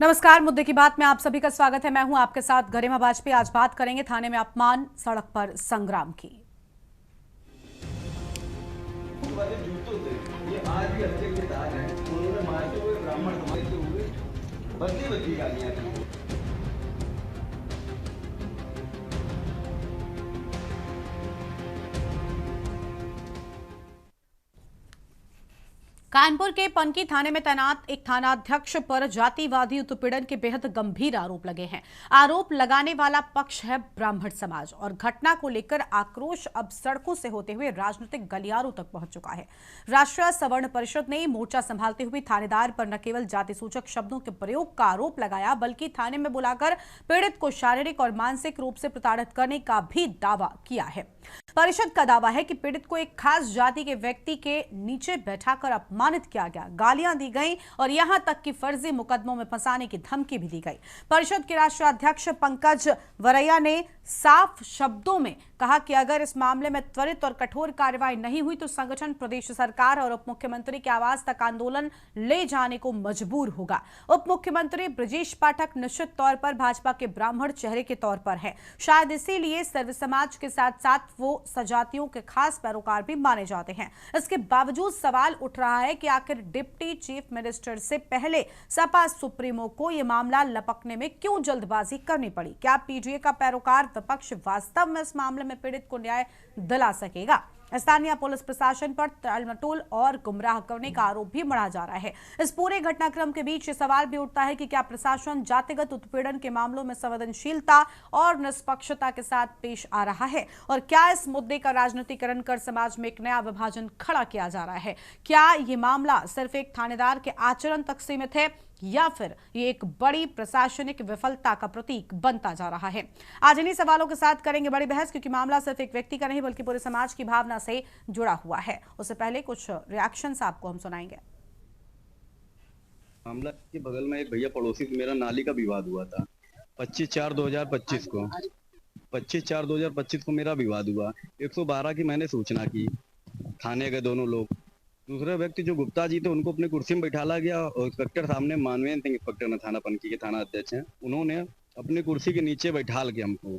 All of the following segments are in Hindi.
नमस्कार, मुद्दे की बात में आप सभी का स्वागत है। मैं हूं आपके साथ गरिमा वाजपेयी। आज बात करेंगे थाने में अपमान, सड़क पर संग्राम की। वाले जूतों से ये आज भी हत्या के दाग हैं। उन्होंने मारते हुए ब्राह्मण समाज के हुए बदली बदली गालियां दी। कानपुर के पनकी थाने में तैनात एक थानाध्यक्ष पर जातिवादी उत्पीड़न के बेहद गंभीर आरोप लगे हैं। आरोप लगाने वाला पक्ष है ब्राह्मण समाज और घटना को लेकर आक्रोश अब सड़कों से होते हुए राजनीतिक गलियारों तक पहुंच चुका है। राष्ट्रीय सवर्ण परिषद ने मोर्चा संभालते हुए थानेदार पर न केवल जाति सूचक शब्दों के प्रयोग का आरोप लगाया, बल्कि थाने में बुलाकर पीड़ित को शारीरिक और मानसिक रूप से प्रताड़ित करने का भी दावा किया है। परिषद का दावा है कि पीड़ित को एक खास जाति के व्यक्ति के नीचे बैठाकर अपमानित किया गया, गालियां दी गई और यहां तक कि फर्जी मुकदमों में फंसाने की धमकी भी दी गई। परिषद के राष्ट्रीय अध्यक्ष पंकज वरैया ने साफ शब्दों में कहा कि अगर इस मामले में त्वरित और कठोर कार्रवाई नहीं हुई तो संगठन प्रदेश सरकार और उप मुख्यमंत्री के आवास तक आंदोलन ले जाने को मजबूर होगा। उप मुख्यमंत्री ब्रजेश पाठक निश्चित तौर पर भाजपा के ब्राह्मण चेहरे के तौर पर है। शायद इसीलिए सर्व समाज के साथ साथ वो सजातियों के खास पैरोकार भी माने जाते हैं। इसके बावजूद सवाल उठ रहा है कि आखिर डिप्टी चीफ मिनिस्टर से पहले सपा सुप्रीमो को यह मामला लपकने में क्यों जल्दबाजी करनी पड़ी? क्या पीडीए का पैरोकार विपक्ष वास्तव में इस मामले में पीड़ित को न्याय दिला सकेगा? स्थानीय पुलिस प्रशासन पर टालमटोल और गुमराह करने का आरोप भी मढ़ा जा रहा है। इस पूरे घटनाक्रम के बीच ये सवाल भी उठता है कि क्या प्रशासन जातिगत उत्पीड़न के मामलों में संवेदनशीलता और निष्पक्षता के साथ पेश आ रहा है, और क्या इस मुद्दे का राजनीतिकरण कर समाज में एक नया विभाजन खड़ा किया जा रहा है? क्या ये मामला सिर्फ एक थानेदार के आचरण तक सीमित है या फिर ये एक बड़ी प्रशासनिक विफलता का प्रतीक बनता जा रहा है? आज इन्हीं सवालों के साथ करेंगे बड़ी बहस, क्योंकि मामला सिर्फ एक व्यक्ति का नहीं बल्कि पूरे समाज की भावना से जुड़ा हुआ है। उससे पहले कुछ रिएक्शंस आपको हम सुनाएंगे। मामला के बगल में एक भैया पड़ोसी से मेरा नाली का विवाद हुआ था 25/4/2025 को। 25/4/2025 को मेरा विवाद हुआ। 112 की मैंने सूचना की, थाने गए दोनों लोग। दूसरे व्यक्ति जो गुप्ता जी थे उनको अपनी कुर्सी में बैठाला गया और इंस्पेक्टर सामने मानवेंद्र सिंह इंस्पेक्टर ने थाना पनकी के थाना अध्यक्ष हैं, उन्होंने अपनी कुर्सी के नीचे बैठाल के हमको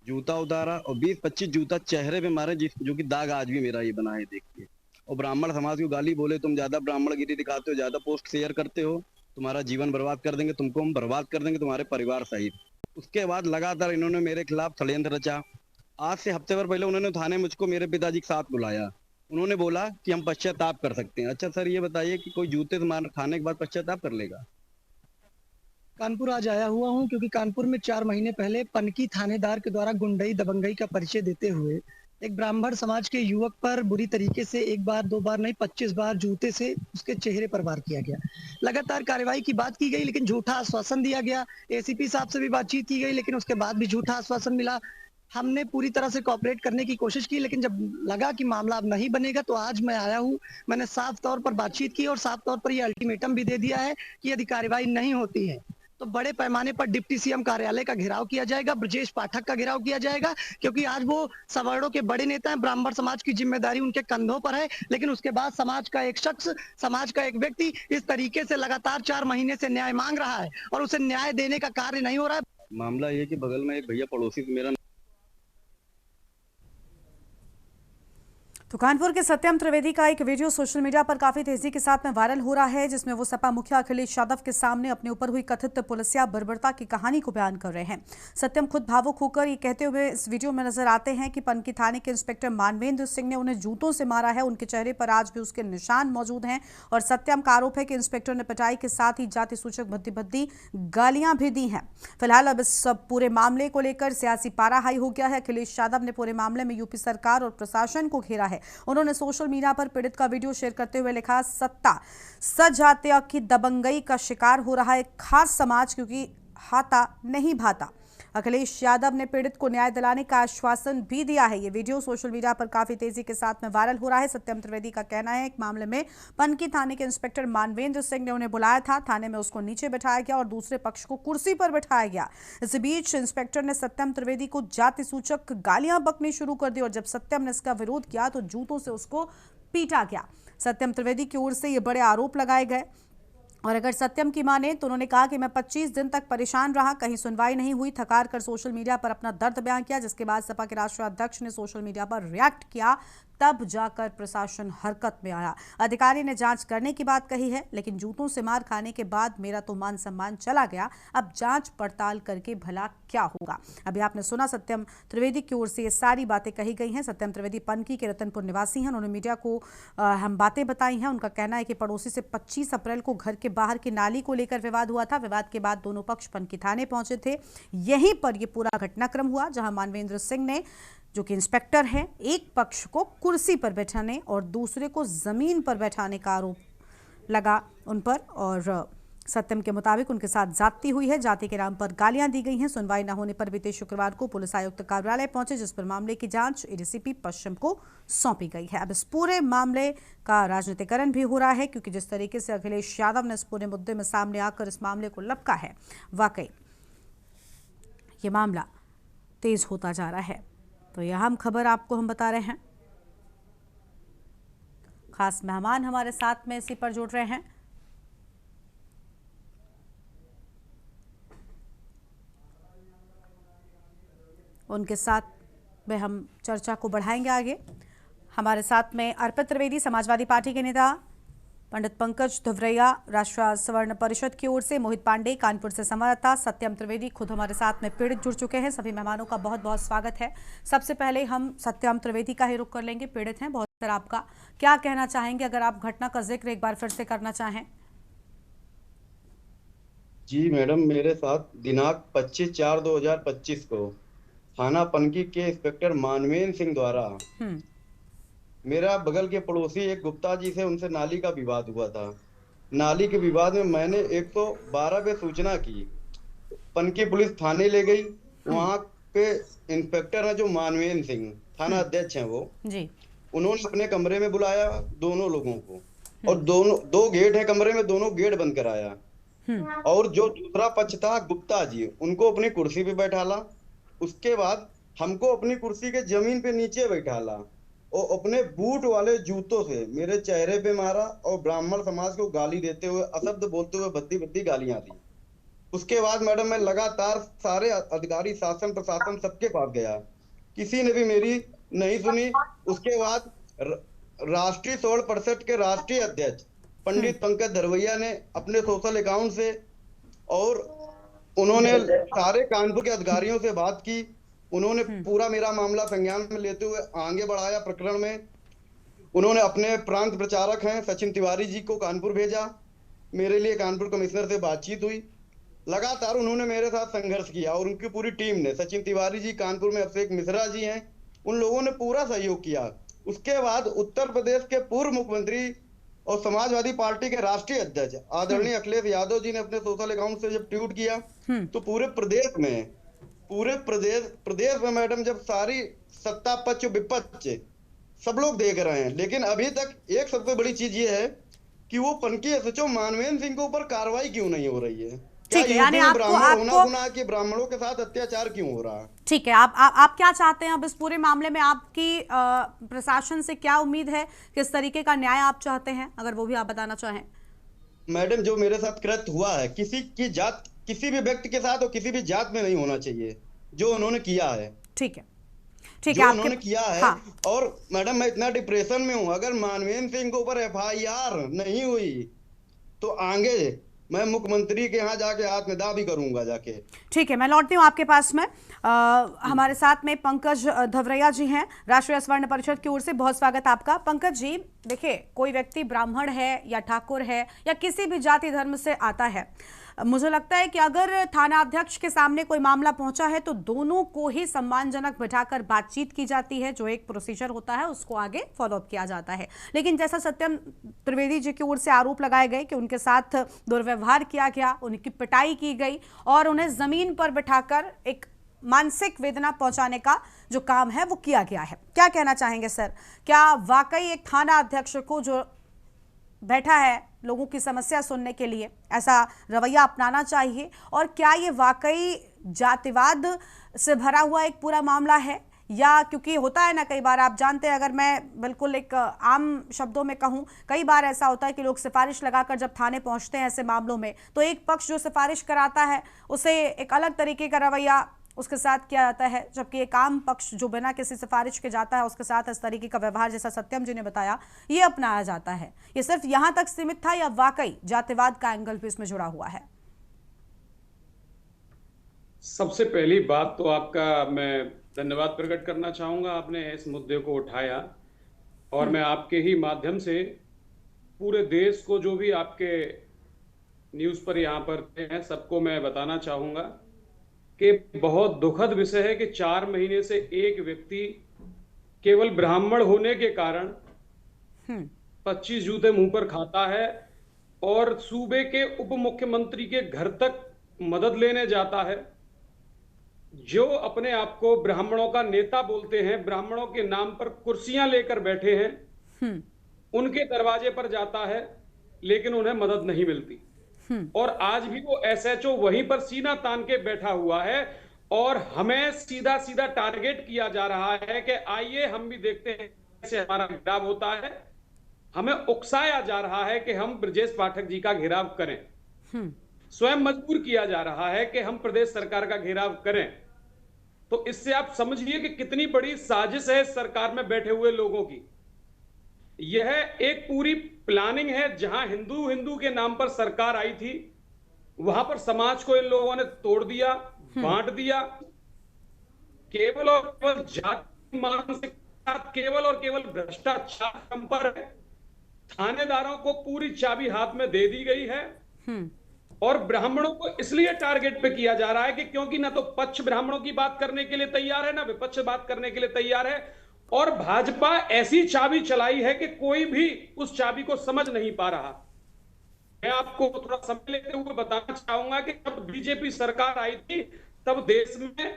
जूता उतारा और 20-25 जूता चेहरे पे मारे, जो कि दाग आज भी मेरा ये बना है देखिए। और ब्राह्मण समाज को गाली बोले, तुम ज्यादा ब्राह्मणगिरी दिखाते हो, ज्यादा पोस्ट शेयर करते हो, तुम्हारा जीवन बर्बाद कर देंगे, तुमको हम बर्बाद कर देंगे, तुम्हारे परिवार सहित। उसके बाद लगातार इन्होंने मेरे खिलाफ षड्यंत्र रचा। आज से हफ्ते भर पहले उन्होंने थाने मुझको मेरे पिताजी के साथ बुलाया। उन्होंने बोला कि हम पश्चाताप कर सकते हैं। अच्छा सर, ये बताइए कि कोई जूते से मार खाने के बाद पश्चाताप कर लेगा? कानपुर आज आया हुआ हूं क्योंकि कानपुर में 4 महीने पहले पनकी थानेदार के द्वारा गुंडई दबंगई का परिचय देते हुए एक ब्राह्मण समाज के युवक पर बुरी तरीके से 1 बार 2 बार नहीं 25 बार जूते से उसके चेहरे पर वार किया गया। लगातार कार्रवाई की बात की गई लेकिन झूठा आश्वासन दिया गया। एसीपी साहब से भी बातचीत की गई लेकिन उसके बाद भी झूठा आश्वासन मिला। हमने पूरी तरह से कोऑपरेट करने की कोशिश की, लेकिन जब लगा कि मामला अब नहीं बनेगा तो आज मैं आया हूं। मैंने साफ तौर पर बातचीत की और साफ तौर पर यह अल्टीमेटम भी दे दिया है कि यदि कार्रवाई नहीं होती है तो बड़े पैमाने पर डिप्टी सीएम कार्यालय का घेराव किया जाएगा, ब्रजेश पाठक का घेराव किया जाएगा, क्योंकि आज वो सवर्णों के बड़े नेता हैं। ब्राह्मण समाज की जिम्मेदारी उनके कंधों पर है, लेकिन उसके बाद समाज का एक शख्स, समाज का एक व्यक्ति इस तरीके से लगातार 4 महीने से न्याय मांग रहा है और उसे न्याय देने का कार्य नहीं हो रहा है। मामला ये कि बगल में एक भैया पड़ोसी से मेरा तो कानपुर के सत्यम त्रिवेदी का एक वीडियो सोशल मीडिया पर काफी तेजी के साथ में वायरल हो रहा है, जिसमें वो सपा मुखिया अखिलेश यादव के सामने अपने ऊपर हुई कथित पुलिसिया बर्बरता की कहानी को बयान कर रहे हैं। सत्यम खुद भावुक होकर ये कहते हुए इस वीडियो में नजर आते हैं कि पनकी थाने के इंस्पेक्टर मानवेंद्र सिंह ने उन्हें जूतों से मारा है। उनके चेहरे पर आज भी उसके निशान मौजूद हैं और सत्यम का आरोप है कि इंस्पेक्टर ने पिटाई के साथ ही जाति सूचक भद्दी भद्दी गालियां भी दी हैं। फिलहाल अब इस पूरे मामले को लेकर सियासी पारा हाई हो गया है। अखिलेश यादव ने पूरे मामले में यूपी सरकार और प्रशासन को घेरा है। उन्होंने सोशल मीडिया पर पीड़ित का वीडियो शेयर करते हुए लिखा, सत्ता सजातीय की दबंगई का शिकार हो रहा है खास समाज, क्योंकि हाथा नहीं भाता। अखिलेश यादव ने पीड़ित को न्याय दिलाने का आश्वासन भी दिया है। ये वीडियो सोशल मीडिया पर काफी तेजी के साथ में वायरल हो रहा है। सत्यम त्रिवेदी का कहना है, एक मामले में पनकी थाने के इंस्पेक्टर मानवेंद्र सिंह ने उन्हें बुलाया था, थाने में उसको नीचे बैठाया गया और दूसरे पक्ष को कुर्सी पर बैठाया गया। इस बीच इंस्पेक्टर ने सत्यम त्रिवेदी को जाति सूचक गालियां बकनी शुरू कर दी और जब सत्यम ने इसका विरोध किया तो जूतों से उसको पीटा गया। सत्यम त्रिवेदी की ओर से ये बड़े आरोप लगाए गए और अगर सत्यम की माने तो उन्होंने कहा कि मैं 25 दिन तक परेशान रहा, कहीं सुनवाई नहीं हुई, थकार कर सोशल मीडिया पर अपना दर्द बयां किया, जिसके बाद सपा के राष्ट्रीय अध्यक्ष ने सोशल मीडिया पर रिएक्ट किया, तब जाकर प्रशासन हरकत में आया। अधिकारी ने जांच करने की बात कही है, लेकिन जूतों से मार खाने के बाद मेरा तो मान सम्मान चला गया, अब जांच पड़ताल करके भला क्या होगा। अभी आपने सुना सत्यम त्रिवेदी की ओर से ये सारी बातें कही गई हैं। सत्यम त्रिवेदी पनकी के रतनपुर निवासी हैं। उन्होंने मीडिया को हम बातें बताई हैं। उनका कहना है कि पड़ोसी से 25 अप्रैल को घर के बाहर की नाली को लेकर विवाद हुआ था। विवाद के बाद दोनों पक्ष पनकी थाने पहुंचे थे। यहीं पर यह पूरा घटनाक्रम हुआ, जहां मानवेंद्र सिंह ने, जो कि इंस्पेक्टर हैं, एक पक्ष को कुर्सी पर बैठाने और दूसरे को जमीन पर बैठाने का आरोप लगा उन पर। और सत्यम के मुताबिक उनके साथ जाति हुई है, जाति के नाम पर गालियां दी गई हैं। सुनवाई न होने पर बीते शुक्रवार को पुलिस आयुक्त कार्यालय पहुंचे, जिस पर मामले की जांच एडीसीपी पश्चिम को सौंपी गई है। अब इस पूरे मामले का राजनीतिकरण भी हो रहा है, क्योंकि जिस तरीके से अखिलेश यादव ने इस पूरे मुद्दे में सामने आकर इस मामले को लपका है, वाकई ये मामला तेज होता जा रहा है। तो यह अहम खबर आपको हम बता रहे हैं। खास मेहमान हमारे साथ में इसी पर जुड़ रहे हैं। उनके साथ में हम चर्चा को बढ़ाएंगे आगे। हमारे साथ में अर्पित त्रिवेदी, समाजवादी पार्टी के नेता, पंडित पंकज धुवरैया, राष्ट्रीय स्वर्ण परिषद की ओर से, मोहित पांडे कानपुर से संवाददाता, सत्यम त्रिवेदी खुद हमारे साथ में पीड़ित जुड़ चुके हैं। सभी मेहमानों का बहुत बहुत स्वागत है। सबसे पहले हम सत्यम त्रिवेदी का ही रुख कर लेंगे, पीड़ित हैं बहुत सारा। आपका क्या कहना चाहेंगे, अगर आप घटना का जिक्र एक बार फिर से करना चाहें? जी मैडम, मेरे साथ दिनांक 25/4/2025 को थाना पनकी के इंस्पेक्टर मानवेंद्र सिंह द्वारा मेरा बगल के पड़ोसी एक गुप्ता जी से उनसे नाली का विवाद हुआ था। नाली के विवाद में मैंने 112 पे सूचना की, पनकी पुलिस थाने ले गई। वहां पे इंस्पेक्टर है जो मानवेंद्र सिंह, थाना अध्यक्ष हैं वो जी, उन्होंने अपने कमरे में बुलाया दोनों लोगों को, और दो गेट है कमरे में, दोनों गेट बंद कराया। और जो दूसरा पक्ष था गुप्ता जी, उनको अपनी कुर्सी पे बैठाला। उसके बाद हमको अपनी कुर्सी के जमीन पे नीचे बैठाला और अपने बूट वाले जूतों से मेरे चेहरे पे मारा और ब्राह्मण समाज को गाली देते हुए, अशब्द बोलते हुए भद्दी भद्दी गालियां दी। उसके बाद मैडम मैं लगातार सारे अधिकारी, शासन प्रशासन सबके पास गया, किसी ने भी मेरी नहीं सुनी। उसके बाद राष्ट्रीय स्वर्ण परिषद के राष्ट्रीय अध्यक्ष पंडित पंकज धुवरैया ने अपने सोशल अकाउंट से, और उन्होंने सारे कानपुर के अधिकारियों से बात की। उन्होंने पूरा मेरा मामला संज्ञान में लेते हुए आगे बढ़ाया प्रकरण में। उन्होंने अपने प्रांत प्रचारक हैं सचिन तिवारी जी को कानपुर भेजा। मेरे लिए कानपुर कमिश्नर से बातचीत हुई। लगातार उन्होंने मेरे साथ संघर्ष किया और उनकी पूरी टीम ने, सचिन तिवारी जी कानपुर में, अभिषेक मिश्रा जी हैं, उन लोगों ने पूरा सहयोग किया। उसके बाद उत्तर प्रदेश के पूर्व मुख्यमंत्री और समाजवादी पार्टी के राष्ट्रीय अध्यक्ष आदरणीय अखिलेश यादव जी ने अपने सोशल अकाउंट से जब ट्वीट किया, तो पूरे प्रदेश में मैडम, जब सारी सत्ता पक्ष विपक्ष सब लोग देख रहे हैं, लेकिन अभी तक एक सबसे बड़ी चीज ये है कि वो पनकी एसएचओ मानवेंद्र सिंह के ऊपर कार्रवाई क्यों नहीं हो रही है। ठीक है, यानी आपको गुनाह कि ब्राह्मणों के साथ अत्याचार क्यों हो रहा है? ठीक है, आप क्या चाहते हैं अब इस पूरे मामले में? आपकी प्रशासन से क्या उम्मीद है, किस तरीके का न्याय आप चाहते हैं, अगर वो भी आप बताना चाहें? मैडम, जो मेरे साथ कृत्य हुआ है, किसी की जात, किसी भी व्यक्ति के साथ और किसी भी जात में नहीं होना चाहिए जो उन्होंने किया है। ठीक है, उन्होंने किया है। हाँ। और मैडम मैं इतना डिप्रेशन में हूं, अगर मानवेंद्र सिंह के ऊपर FIR नहीं हुई तो आगे मैं मुख्यमंत्री के यहाँ जाके आत्मदाह भी करूंगा जाके। ठीक है, मैं लौटती हूँ आपके पास में। हमारे साथ में पंकज धुवरैया जी हैं, राष्ट्रीय स्वर्ण परिषद की ओर से। बहुत स्वागत आपका। पंकज जी, देखिए, कोई व्यक्ति ब्राह्मण है या ठाकुर है या किसी भी जाति धर्म से आता है, मुझे लगता है कि अगर थाना अध्यक्ष के सामने कोई मामला पहुंचा है तो दोनों को ही सम्मानजनक बिठाकर बातचीत की जाती है, जो एक प्रोसीजर होता है उसको आगे फॉलोअप किया जाता है। लेकिन जैसा सत्यम त्रिवेदी जी की ओर से आरोप लगाए गए कि उनके साथ दुर्व्यवहार किया गया, उनकी पिटाई की गई और उन्हें जमीन पर बिठाकर एक मानसिक वेदना पहुंचाने का जो काम है वो किया गया है, क्या कहना चाहेंगे सर? क्या वाकई एक थाना अध्यक्ष को जो बैठा है लोगों की समस्या सुनने के लिए, ऐसा रवैया अपनाना चाहिए? और क्या ये वाकई जातिवाद से भरा हुआ एक पूरा मामला है या क्योंकि होता है ना कई बार, आप जानते हैं, अगर मैं बिल्कुल एक आम शब्दों में कहूं, कई बार ऐसा होता है कि लोग सिफारिश लगाकर जब थाने पहुंचते हैं ऐसे मामलों में, तो एक पक्ष जो सिफारिश कराता है उसे एक अलग तरीके का रवैया उसके साथ किया जाता है, जबकि एक आम पक्ष जो बिना किसी सिफारिश के जाता है उसके साथ इस तरीके का व्यवहार, जैसा सत्यम जी ने बताया, ये अपनाया जाता है। ये सिर्फ यहां तक सीमित था या वाकई जातिवाद का एंगल भी इसमें जुड़ा हुआ है? सबसे पहली बात तो आपका मैं धन्यवाद प्रकट करना चाहूंगा, आपने इस मुद्दे को उठाया, और मैं आपके ही माध्यम से पूरे देश को, जो भी आपके न्यूज पर यहाँ पर हैं, सबको मैं बताना चाहूंगा कि बहुत दुखद विषय है कि 4 महीने से एक व्यक्ति केवल ब्राह्मण होने के कारण 25 जूते मुंह पर खाता है और सूबे के उप मुख्यमंत्री के घर तक मदद लेने जाता है। जो अपने आप को ब्राह्मणों का नेता बोलते हैं, ब्राह्मणों के नाम पर कुर्सियां लेकर बैठे हैं, उनके दरवाजे पर जाता है लेकिन उन्हें मदद नहीं मिलती। और आज भी वो एसएचओ वहीं पर सीना तान के बैठा हुआ है और हमें सीधा सीधा टारगेट किया जा रहा है कि आइए हम भी देखते हैं कैसे हमारा घेराव होता है। हमें उकसाया जा रहा है कि हम ब्रजेश पाठक जी का घेराव करें, स्वयं मजबूर किया जा रहा है कि हम प्रदेश सरकार का घेराव करें। तो इससे आप समझिए कि कितनी बड़ी साजिश है इस सरकार में बैठे हुए लोगों की। यह एक पूरी प्लानिंग है। जहां हिंदू हिंदू के नाम पर सरकार आई थी, वहां पर समाज को इन लोगों ने तोड़ दिया, बांट दिया। केवल और केवल जाति मानसिकता, केवल और केवल भ्रष्टाचार हम पर है। थानेदारों को पूरी चाबी हाथ में दे दी गई है और ब्राह्मणों को इसलिए टारगेट पे किया जा रहा है कि क्योंकि ना तो पक्ष ब्राह्मणों की बात करने के लिए तैयार है, ना विपक्ष बात करने के लिए तैयार है। और भाजपा ऐसी चाबी चलाई है कि कोई भी उस चाबी को समझ नहीं पा रहा। मैं आपको थोड़ा समय लेते हुए बताना चाहूंगा कि जब बीजेपी सरकार आई थी तब देश में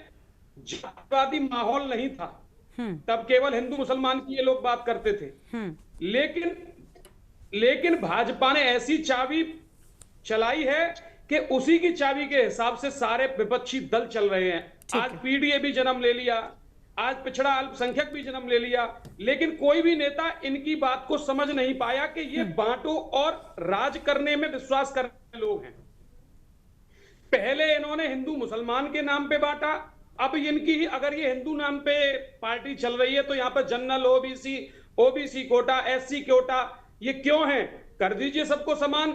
जातिवादी माहौल नहीं था। तब केवल हिंदू मुसलमान की ये लोग बात करते थे। लेकिन भाजपा ने ऐसी चाबी चलाई है कि उसी की चाबी के हिसाब से सारे विपक्षी दल चल रहे हैं। आज पीडीए भी जन्म ले लिया, आज पिछड़ा अल्पसंख्यक भी जन्म ले लिया, लेकिन कोई भी नेता इनकी बात को समझ नहीं पाया कि ये बांटो और राज करने में विश्वास करने लोग हैं। पहले इन्होंने हिंदू मुसलमान के नाम पे बांटा, अब इनकी ही अगर ये हिंदू नाम पे पार्टी चल रही है तो यहाँ पर general OBC quota, SC quota, ये क्यों है? कर दीजिए सबको समान।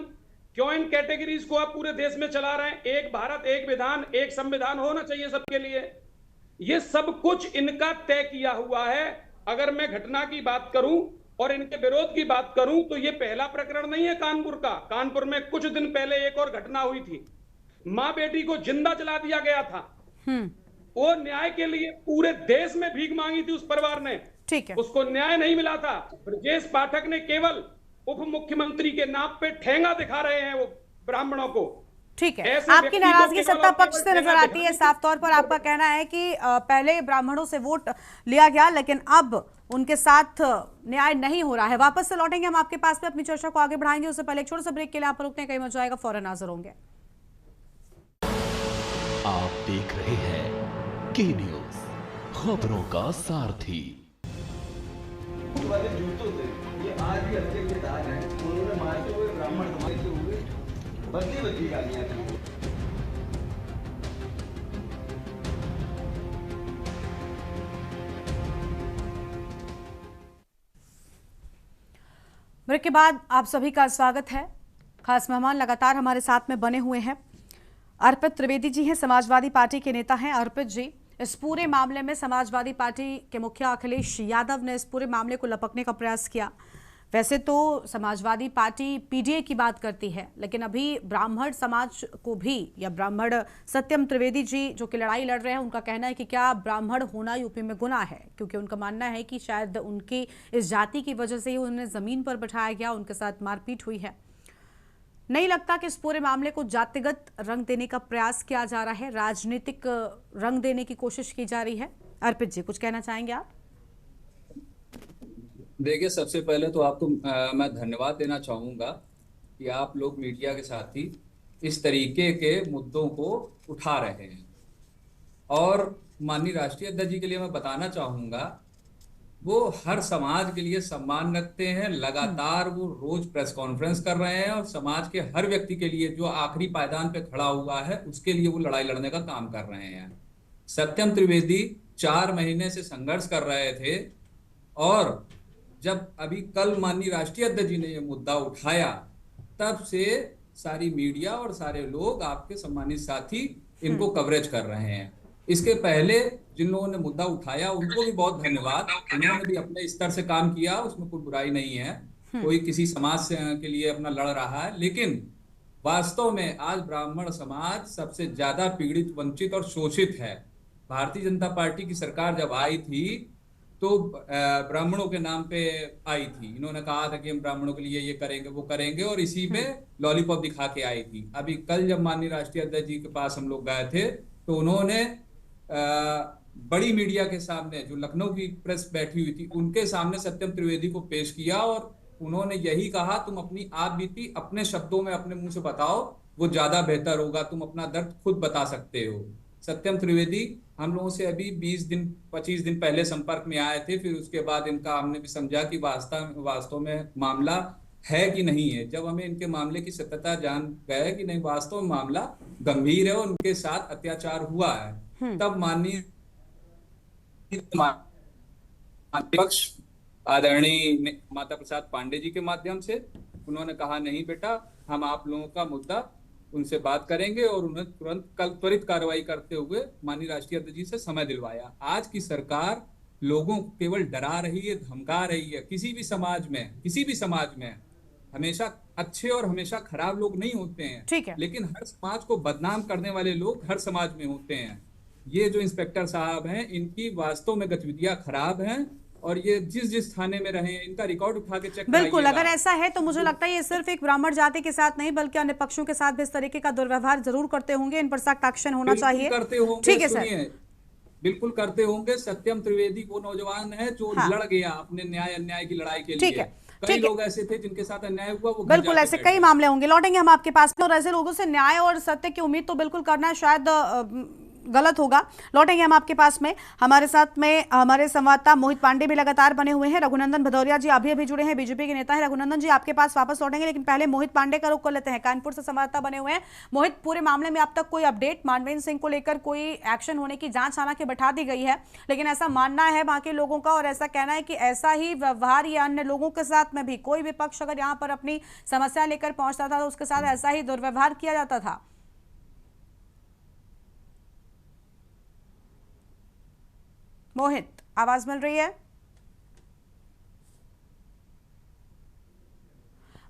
क्यों इन कैटेगरीज को आप पूरे देश में चला रहे हैं? एक भारत, एक विधान, एक संविधान होना चाहिए सबके लिए। ये सब कुछ इनका तय किया हुआ है। अगर मैं घटना की बात करूं और इनके विरोध की बात करूं तो ये पहला प्रकरण नहीं है कानपुर का। कानपुर में कुछ दिन पहले एक और घटना हुई थी, मां बेटी को जिंदा जला दिया गया था। वो न्याय के लिए पूरे देश में भीख मांगी थी उस परिवार ने, ठीक है, उसको न्याय नहीं मिला था। ब्रजेश पाठक ने केवल उप मुख्यमंत्री के नाम पे ठेंगा दिखा रहे हैं वो ब्राह्मणों को। ठीक है। आपकी नाराजगी सत्ता पक्ष से नजर आती है। साफ तौर पर आपका कहना है कि पहले ब्राह्मणों से वोट लिया गया लेकिन अब उनके साथ न्याय नहीं हो रहा है। वापस से लौटेंगे हम आपके पास में, अपनी चर्चा को आगे बढ़ाएंगे। उससे पहले एक छोटे से ब्रेक के लिए आप रुकते हैं, कहीं मत जाएगा, फौरन हाजिर होंगे। आप देख रहे हैं के न्यूज, खबरों का सारथी। वाले जूतों से ये आज भी हत्या के दाग हैं। उन्होंने मारते हुए ब्राह्मण समाज के हुए बदली गालियां दी। ब्रेक के बाद आप सभी का स्वागत है। खास मेहमान लगातार हमारे साथ में बने हुए हैं। अर्पित त्रिवेदी जी हैं, समाजवादी पार्टी के नेता हैं। अर्पित जी, इस पूरे मामले में समाजवादी पार्टी के मुखिया अखिलेश यादव ने इस पूरे मामले को लपकने का प्रयास किया। वैसे तो समाजवादी पार्टी पीडीए की बात करती है, लेकिन अभी ब्राह्मण समाज को भी, या ब्राह्मण सत्यम त्रिवेदी जी जो कि लड़ाई लड़ रहे हैं, उनका कहना है कि क्या ब्राह्मण होना यूपी में गुनाह है, क्योंकि उनका मानना है कि शायद उनकी इस जाति की वजह से ही उन्हें जमीन पर बैठाया गया, उनके साथ मारपीट हुई है। नहीं लगता कि इस पूरे मामले को जातिगत रंग देने का प्रयास किया जा रहा है, राजनीतिक रंग देने की कोशिश की जा रही है? अर्पित जी, कुछ कहना चाहेंगे आप? देखिए, सबसे पहले तो आपको मैं धन्यवाद देना चाहूंगा कि आप लोग मीडिया के साथ ही इस तरीके के मुद्दों को उठा रहे हैं। और माननीय राष्ट्रीय अध्यक्ष जी के लिए मैं बताना चाहूंगा, वो हर समाज के लिए सम्मान रखते हैं। लगातार वो रोज प्रेस कॉन्फ्रेंस कर रहे हैं और समाज के हर व्यक्ति के लिए जो आखिरी पायदान पे खड़ा हुआ है उसके लिए वो लड़ाई लड़ने का काम कर रहे हैं। सत्यम त्रिवेदी 4 महीने से संघर्ष कर रहे थे और जब अभी कल माननीय राष्ट्रीय अध्यक्ष जी ने ये मुद्दा उठाया, तब से सारी मीडिया और सारे लोग, आपके सम्मानित साथी, इनको कवरेज कर रहे हैं। इसके पहले जिन लोगों ने मुद्दा उठाया उनको भी बहुत धन्यवाद, उन्होंने भी अपने स्तर से काम किया, उसमें कोई बुराई नहीं है। कोई किसी समाज से के लिए अपना लड़ रहा है, लेकिन वास्तव में आज ब्राह्मण समाज सबसे ज्यादा पीड़ित, वंचित और शोषित है। भारतीय जनता पार्टी की सरकार जब आई थी तो ब्राह्मणों के नाम पे आई थी। इन्होंने कहा था कि हम ब्राह्मणों के लिए ये करेंगे, वो करेंगे, और इसी में लॉलीपॉप दिखा के आई थी। अभी कल जब माननीय राष्ट्रीय अध्यक्ष जी के पास हम लोग गए थे तो उन्होंने बड़ी मीडिया के सामने, जो लखनऊ की प्रेस बैठी हुई थी, उनके सामने सत्यम त्रिवेदी को पेश किया और उन्होंने यही कहा, तुम अपनी आप बीती अपने शब्दों में अपने मुंह से बताओ, वो ज्यादा बेहतर होगा, तुम अपना दर्द खुद बता सकते हो। सत्यम त्रिवेदी हम लोगों से अभी 20 दिन 25 दिन पहले संपर्क में आए थे, फिर उसके बाद इनका हमने भी समझा कि वास्तव में मामला है कि नहीं है। जब हमें इनके मामले की सत्यता जान गए कि नहीं, वास्तव में मामला गंभीर है और उनके साथ अत्याचार हुआ है, तब माननीय पक्ष आदरणीय माता प्रसाद पांडे जी के माध्यम से उन्होंने कहा, नहीं बेटा, हम आप लोगों का मुद्दा उनसे बात करेंगे, और उन्हें तुरंत कल त्वरित कार्रवाई करते हुए माननीय राष्ट्रीय अध्यक्ष जी से समय दिलवाया। आज की सरकार लोगों को केवल डरा रही है, धमका रही है। किसी भी समाज में हमेशा अच्छे और हमेशा खराब लोग नहीं होते हैं, ठीक है, लेकिन हर समाज को बदनाम करने वाले लोग हर समाज में होते हैं। ये जो इंस्पेक्टर साहब हैं, इनकी वास्तव में गतिविधियां खराब हैं, और ये जिस थाने में रहे, इनका रिकॉर्ड उठा के चेक बिल्कुल। अगर ऐसा है तो मुझे लगता है ये सिर्फ एक ब्राह्मण जाति के साथ नहीं बल्कि अन्य पक्षों के साथ भी इस तरीके का दुर्व्यवहार जरूर करते होंगे। इन पर सख्त एक्शन होना चाहिए। करते होंगे, ठीक है सर, बिल्कुल करते होंगे। सत्यम त्रिवेदी वो नौजवान है जो लड़ गया अपने न्याय अन्याय की लड़ाई के लिए। ठीक है, कई लोग ऐसे थे जिनके साथ अन्याय हुआ, वो बिल्कुल ऐसे कई मामले होंगे। लौटेंगे हम आपके पास में, और ऐसे लोगों से न्याय और सत्य की उम्मीद तो बिल्कुल करना शायद गलत होगा। लौटेंगे हम आपके पास में। हमारे साथ में हमारे संवाददाता मोहित पांडे भी लगातार बने हुए हैं। रघुनंदन भदौरिया जी अभी जुड़े हैं, बीजेपी के नेता हैं। रघुनंदन जी आपके पास वापस लौटेंगे, लेकिन पहले मोहित पांडे का रुख कर लेते हैं। कानपुर से संवाददाता बने हुए हैं। मोहित, पूरे मामले में अब तक कोई अपडेट? मानवेंद्र सिंह को लेकर कोई एक्शन होने की जांच हालांकि बैठा दी गई है, लेकिन ऐसा मानना है वहां के लोगों का और ऐसा कहना है कि ऐसा ही व्यवहार या अन्य लोगों के साथ में भी कोई भी पक्ष अगर यहाँ पर अपनी समस्या लेकर पहुंचता था तो उसके साथ ऐसा ही दुर्व्यवहार किया जाता था। मोहित, आवाज मिल रही है?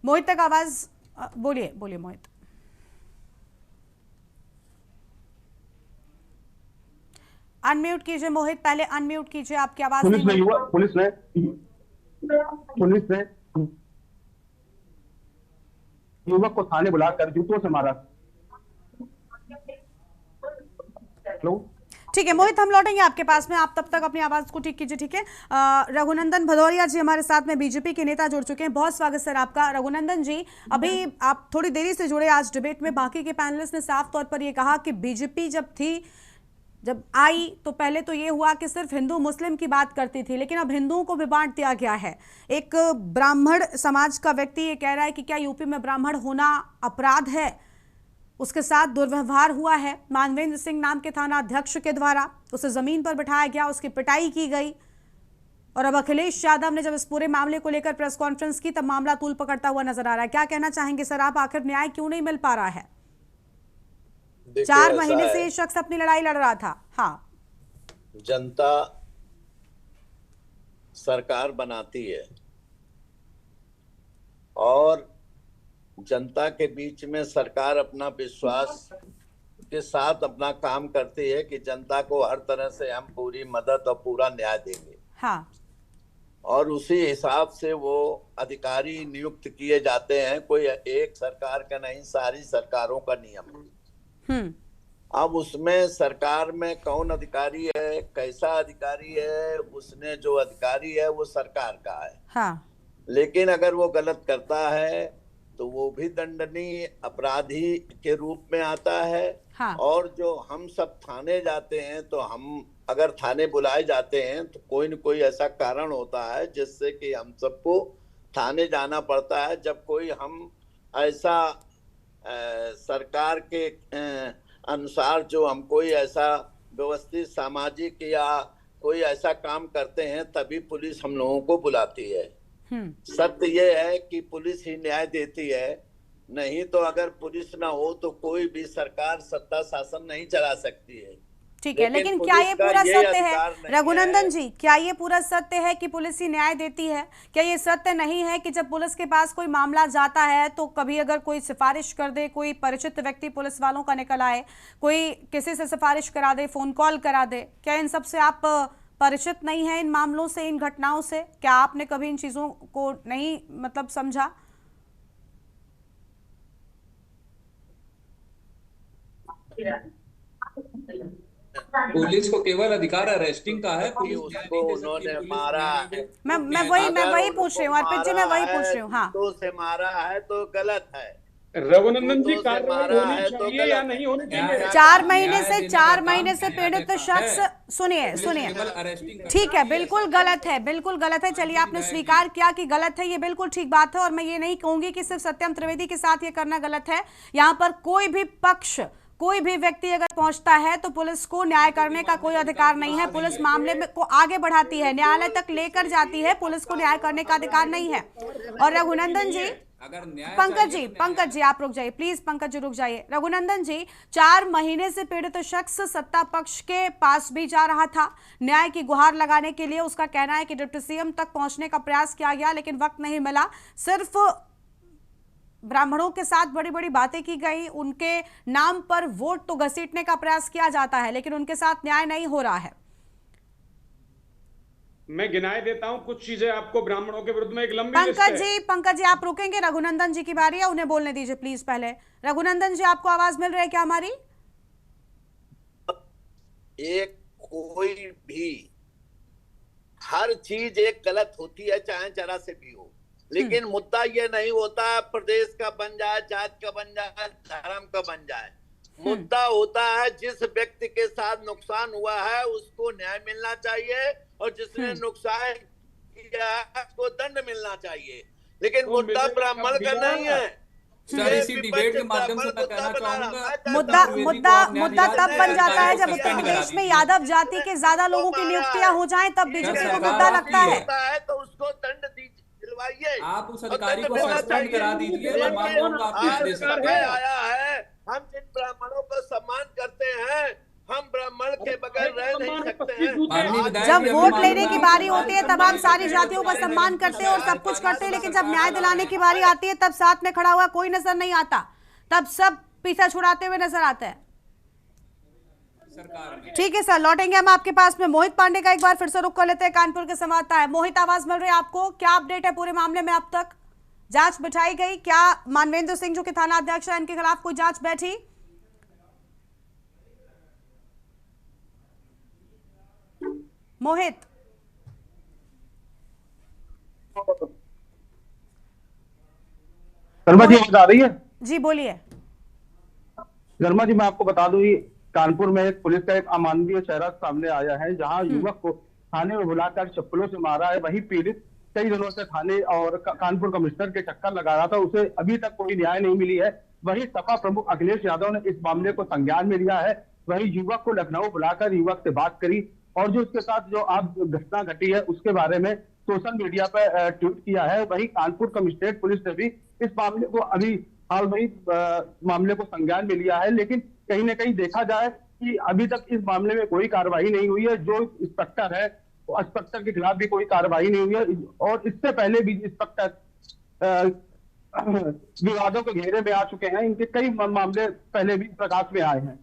मोहित तक आवाज, बोलिए मोहित। अनम्यूट कीजिए मोहित, पहले अनम्यूट कीजिए, आपकी आवाज नहीं। पुलिस ने युवक को थाने बुलाकर जूतों से मारा। हेलो, ठीक है मोहित, हम लौटेंगे आपके पास में। आप तब तक अपनी आवाज को ठीक कीजिए, ठीक है। रघुनंदन भदौरिया जी हमारे साथ में बीजेपी के नेता जुड़ चुके हैं। बहुत स्वागत सर आपका। रघुनंदन जी, अभी आप थोड़ी देरी से जुड़े आज डिबेट में। बाकी के पैनलिस्ट ने साफ तौर पर यह कहा कि बीजेपी जब आई तो पहले तो ये हुआ कि सिर्फ हिंदू मुस्लिम की बात करती थी, लेकिन अब हिंदुओं को भी बांट दिया गया है। एक ब्राह्मण समाज का व्यक्ति ये कह रहा है कि क्या यूपी में ब्राह्मण होना अपराध है? उसके साथ दुर्व्यवहार हुआ है। मानवेंद्र सिंह नाम के थाना अध्यक्ष के द्वारा उसे जमीन पर बिठाया गया, उसकी पिटाई की गई, और अब अखिलेश यादव ने जब इस पूरे मामले को लेकर प्रेस कॉन्फ्रेंस की तब मामला तूल पकड़ता हुआ नजर आ रहा है। क्या कहना चाहेंगे सर आप? आखिर न्याय क्यों नहीं मिल पा रहा है? 4 महीने से ये शख्स अपनी लड़ाई लड़ रहा था। हाँ, जनता सरकार बनाती है और जनता के बीच में सरकार अपना विश्वास के साथ अपना काम करती है कि जनता को हर तरह से हम पूरी मदद और पूरा न्याय देंगे। हाँ। और उसी हिसाब से वो अधिकारी नियुक्त किए जाते हैं। कोई एक सरकार का नहीं, सारी सरकारों का नियम है। अब उसमें सरकार में कौन अधिकारी है, कैसा अधिकारी है, उसने जो अधिकारी है वो सरकार का है। हाँ। लेकिन अगर वो गलत करता है तो वो भी दंडनीय अपराधी के रूप में आता है। हाँ। और जो हम सब थाने जाते हैं, तो हम अगर थाने बुलाए जाते हैं तो कोई न कोई ऐसा कारण होता है जिससे कि हम सबको थाने जाना पड़ता है। जब कोई हम ऐसा सरकार के अनुसार जो हम कोई ऐसा व्यवस्थित सामाजिक या कोई ऐसा काम करते हैं, तभी पुलिस हम लोगों को बुलाती है। सत्य ये है कि पुलिस ही न्याय देती है, नहीं तो अगर पुलिस ना हो तो कोई भी सरकार सत्ता शासन नहीं चला सकती है। ठीक है, लेकिन क्या ये पूरा सत्य है रघुनंदन जी, क्या ये पूरा सत्य है कि पुलिस ही न्याय देती है? क्या ये सत्य नहीं है कि जब पुलिस के पास कोई मामला जाता है तो कभी अगर कोई सिफारिश कर दे, कोई परिचित व्यक्ति पुलिस वालों का निकल आए, कोई किसी से सिफारिश करा दे, फोन कॉल करा दे, क्या इन सब से आप परिचित नहीं है, इन मामलों से, इन घटनाओं से? क्या आपने कभी इन चीजों को नहीं मतलब समझा? पुलिस को केवल अधिकार अरेस्टिंग का है, पुलिस उसको उन्होंने मारा है। मैं वही पूछ रही हूँ अर्पित जी, मैं वही पूछ रही हूँ। हाँ, तो से मारा है तो गलत है। रघुनंदन जी, कार्रवाई होनी चाहिए या नहीं होनी चाहिए? 4 महीने से पीड़ित शख्स, सुनिए, ठीक है, बिल्कुल गलत है, बिल्कुल गलत है। चलिए, आपने स्वीकार किया कि गलत है, ये बिल्कुल ठीक बात है, और मैं ये नहीं कहूंगी कि सिर्फ सत्यम त्रिवेदी के साथ ये करना गलत है। यहाँ पर कोई भी पक्ष, कोई भी व्यक्ति अगर पहुंचता है तो पुलिस को न्याय करने का कोई अधिकार नहीं है। पुलिस मामले में को आगे बढ़ाती है, न्यायालय तक लेकर जाती है, पुलिस को न्याय करने का अधिकार नहीं है। और रघुनंदन जी, पंकज जी आप रुक जाइए प्लीज, पंकज जी रुक जाइए। रघुनंदन जी, 4 महीने से पीड़ित शख्स सत्ता पक्ष के पास भी जा रहा था न्याय की गुहार लगाने के लिए। उसका कहना है कि डिप्टी सीएम तक पहुंचने का प्रयास किया गया, लेकिन वक्त नहीं मिला। सिर्फ ब्राह्मणों के साथ बड़ी बड़ी बातें की गई, उनके नाम पर वोट तो घसीटने का प्रयास किया जाता है, लेकिन उनके साथ न्याय नहीं हो रहा है। मैं गिनाए देता हूं कुछ चीजें आपको ब्राह्मणों के विरुद्ध में। एक लंबी लिस्ट है। पंकज जी आप रुकेंगे? रघुनंदन जी की बारी है, उन्हें बोलने दीजिए प्लीज। पहले रघुनंदन जी, आपको आवाज मिल रही है क्या हमारी? एक कोई भी हर चीज एक गलत होती है, चाहे जरा से भी हो, लेकिन मुद्दा ये नहीं होता प्रदेश का बन जाए, जात का बन जाए, धर्म का बन जाए। मुद्दा होता है जिस व्यक्ति के साथ नुकसान हुआ है उसको न्याय मिलना चाहिए, और जिसने नुकसान किया है उसको दंड मिलना चाहिए। लेकिन मुद्दा ब्राह्मण का नहीं है। इसी डिबेट के माध्यम से मैं कहना चाहूंगा, मुद्दा तब बन जाता है जब उत्तर प्रदेश में यादव जाति के ज्यादा लोगों की नियुक्तियां हो जाएं, तब बीजेपी को मुद्दा लगता है। तो उसको दंड दिलवाइए, आप उस अधिकारी को सस्पेंड करा दीजिए। आया है, हम जिन ब्राह्मणों का सम्मान करते हैं, हम ब्राह्मण के बगैर रह नहीं सकते हैं। जब वोट लेने की बारी होती है तब हम सारी जातियों का सम्मान करते हैं और सब कुछ करते हैं, लेकिन जब न्याय दिलाने की बारी आती है तब साथ में खड़ा हुआ कोई नजर नहीं आता, तब सब पीछा छुड़ाते हुए नजर आते हैं। ठीक है सर, लौटेंगे हम आपके पास में। मोहित पांडे का एक बार फिर से रुख कर लेते हैं, कानपुर के संवाददाता है। मोहित, आवाज मिल रही है आपको? क्या अपडेट है पूरे मामले में? अब तक जांच बिठाई गई क्या? मानवेंद्र सिंह जो कि थाना अध्यक्ष है, इनके खिलाफ कोई जांच बैठी? मोहित, शर्मा जी आवाज आ रही है? जी बोलिए। शर्मा जी, मैं आपको बता दूं, कानपुर में एक पुलिस का एक अमानवीय चेहरा सामने आया है, जहां युवक को थाने में बुलाकर चप्पलों से मारा है। वही पीड़ित कई दिनों से थाने और कानपुर कमिश्नर के चक्कर लगा रहा था, उसे अभी तक कोई न्याय नहीं मिली है। वही सपा प्रमुख अखिलेश यादव ने इस मामले को संज्ञान में लिया है। वही युवक को लखनऊ बुलाकर युवक से बात करी, और जो उसके साथ जो आप घटना घटी है उसके बारे में सोशल मीडिया पर ट्वीट किया है। वही कानपुर कमिश्नरेट पुलिस ने भी इस मामले को अभी हाल में मामले को संज्ञान में लिया है, लेकिन कहीं ना कहीं देखा जाए कि अभी तक इस मामले में कोई कार्रवाई नहीं हुई है। जो इंस्पेक्टर है, इंस्पेक्टर के खिलाफ भी कोई कार्रवाई नहीं हुई है, और इससे पहले भी इंस्पेक्टर विवादों के घेरे में आ चुके हैं। इनके कई मामले पहले भी प्रकाश में आए हैं।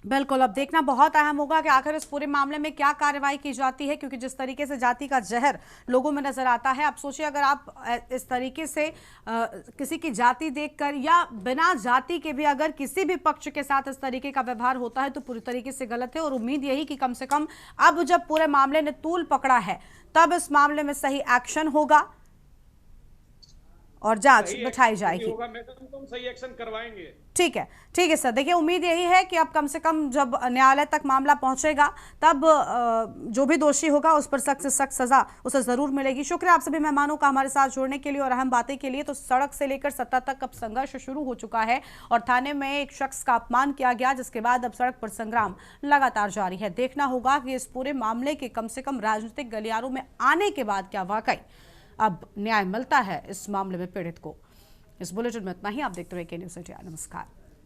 बिल्कुल, अब देखना बहुत अहम होगा कि आखिर इस पूरे मामले में क्या कार्रवाई की जाती है, क्योंकि जिस तरीके से जाति का जहर लोगों में नजर आता है। अब सोचिए, अगर आप इस तरीके से किसी की जाति देखकर या बिना जाति के भी अगर किसी भी पक्ष के साथ इस तरीके का व्यवहार होता है तो पूरी तरीके से गलत है। और उम्मीद यही कि कम से कम अब जब पूरे मामले ने तूल पकड़ा है तब इस मामले में सही एक्शन होगा। और जांच सही बिठाई एक्शन जाएगी। होगा, मैं कहता हूं हम सही एक्शन करवाएंगे। ठीक है सर। देखिए, उम्मीद यही है कि अब कम से कम जब न्यायालय तक मामला पहुंचेगा तब जो भी दोषी होगा उस पर सख्त से सख्त सजा उसे जरूर मिलेगी। शुक्रिया आप सभी मेहमानों का हमारे साथ जुड़ने के लिए और अहम बातें के लिए। तो सड़क से लेकर सत्ता तक अब संघर्ष शुरू हो चुका है और थाने में एक शख्स का अपमान किया गया, जिसके बाद अब सड़क पर संग्राम लगातार जारी है। देखना होगा कि इस पूरे मामले के कम से कम राजनीतिक गलियारों में आने के बाद क्या वाकई अब न्याय मिलता है इस मामले में पीड़ित को। इस बुलेटिन में इतना ही। आप देखते रहिए के न्यूज़ इंडिया। नमस्कार।